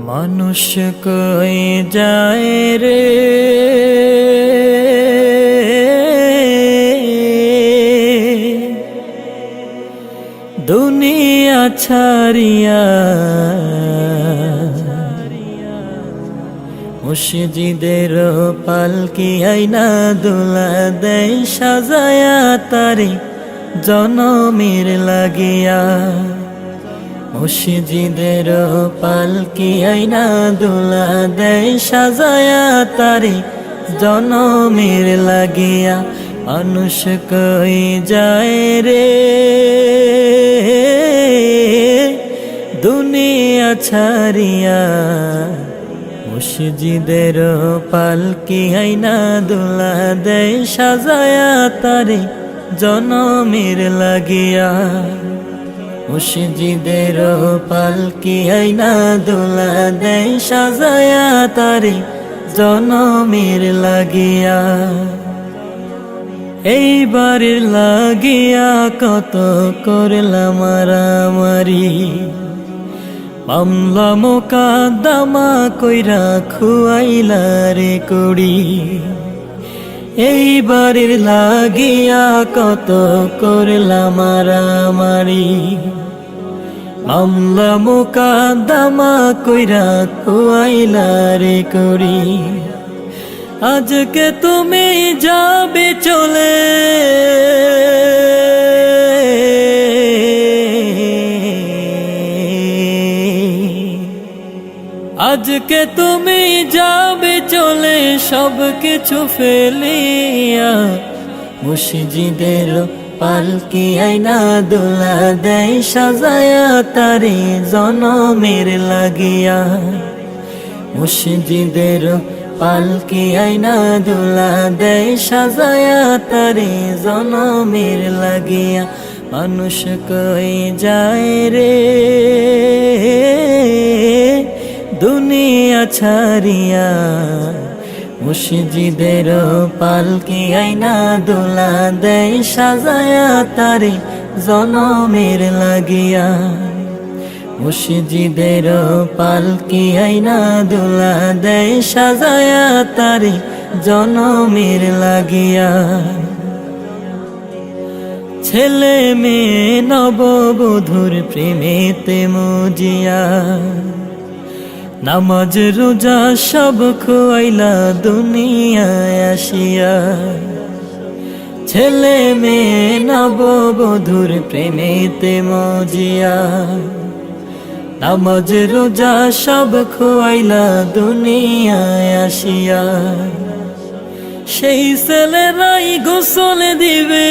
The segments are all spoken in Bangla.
মানুষ কই যায় রে দুনিয়া ছাড়িয়া, মুর্শিদের পালকি আইনা দুলা দেয় সাজায়া তারে জনমের লাগিয়া। মুর্শিদের পালকি আইনা দুলা দেয় সাজায়া তারে জনমের লাগিয়া। মানুষ কই যায় রে দুনিয়া ছাড়িয়া, মুর্শিদের পালকি আইনা দুলা দেয় সাজায়া তারে জনমের লাগিয়া। মুর্শিদের পালকি আইনা দুলা দেয় সাজায়া তারে জনমের লাগিয়া। এইবার লাগিয়া কত করলাম মারামারি, মামলা মোকদ্দমা কইরা খুয়াইলা রে কুড়ি। এইবার লাগিয়া কত করলাম মারামারি, মামলা মোকদ্দমা কইরা খুয়াইলা রে কুড়ি। আজকে তুমি যাবে চলে, আজকে তুমি যাবে চলে সব কিছু ফেলিয়া। মুর্শিদের পালকি আইনা দুলা দেয় সাজায়া তারে জনমের লাগিয়া। মুর্শিদের পালকি আইনা দুলা দেয় সাজায়া তারে জনমের লাগিয়া। মানুষ কই যায় রে দুনিয়া ছাড়িয়া, মুর্শিদের পালকি আইনা দুলা দেয় সাজায়া তারে জনমের লাগিয়া। মুর্শিদের পালকি আইনা দুলা দেয় সাজায়া তারে জনমের লাগিয়া। ছেলে মেয়ে নববধূর প্রেমেতে মজিয়া, নামাজ রোজা সব খুয়াইলা দুনিয়ায় আসিয়া। ছেলে মেয়ে নববধূর প্রেমেতে মজিয়া, নামাজ রোজা সব খুয়াইলা দুনিয়ায় আসিয়া। সেই ছেলেরাই গোসল দিবে,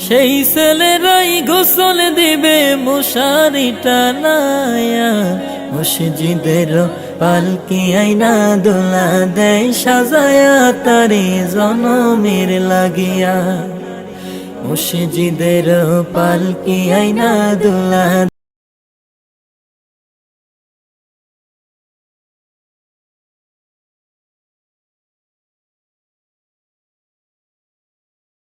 সেই ছেলেরাই গোসল দিবে মশারি টানায়া। মুর্শিদের পালকি আইনা দুলা দেয় সাজায়া তারে জনমের লাগিয়া। মুর্শিদের পালকি আইনা দুলা